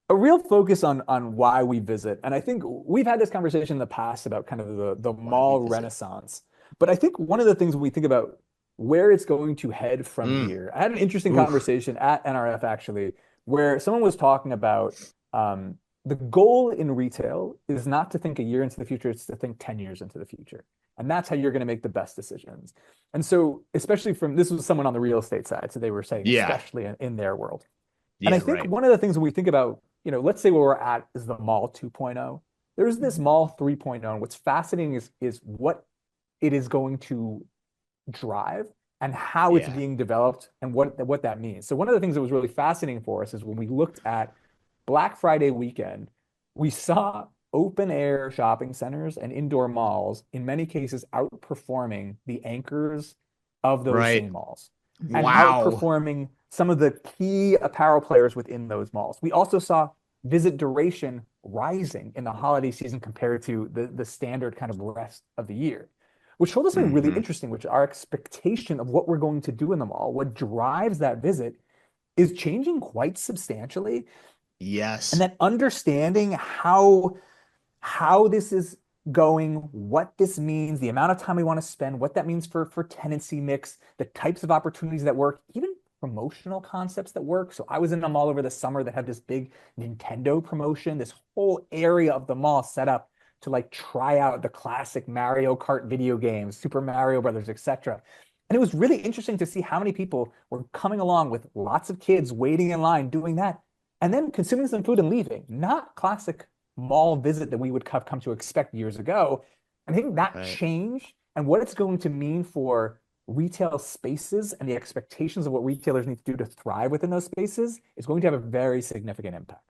a real focus on why we visit. And I think we've had this conversation in the past about kind of the Why we mall visit. renaissance. But I think one of the things when we think about where it's going to head from Mm, here, I had an interesting oof. conversation at NRF actually, where someone was talking about the goal in retail is not to think a year into the future, it's to think 10 years into the future. And that's how you're going to make the best decisions. And so, especially from this was someone on the real estate side. So they were saying, Yeah. especially in their world. And I Yeah, think right. one of the things when we think about, let's say where we're at is the mall 2.0. There's this mall 3.0. And what's fascinating is what it is going to drive and how it's Yeah. being developed and what that means. So one of the things that was really fascinating for us is when we looked at Black Friday weekend, we saw open air shopping centers and indoor malls in many cases outperforming the anchors of those Right. same malls and Wow. outperforming some of the key apparel players within those malls. We also saw visit duration rising in the holiday season compared to the standard kind of rest of the year, which told us something really Hmm. interesting, which our expectation of what we're going to do in the mall, what drives that visit, is changing quite substantially. And Yes. then understanding how this is going, what this means, the amount of time we want to spend, what that means for tenancy mix, the types of opportunities that work, even promotional concepts that work. So I was in a mall over the summer that had this big Nintendo promotion, this whole area of the mall set up to like try out the classic Mario Kart video games, Super Mario Brothers, etc. And it was really interesting to see how many people were coming along with lots of kids waiting in line doing that and then consuming some food and leaving. Not classic mall visit that we would have come to expect years ago. And I think that Right. change and what it's going to mean for retail spaces and the expectations of what retailers need to do to thrive within those spaces is going to have a very significant impact.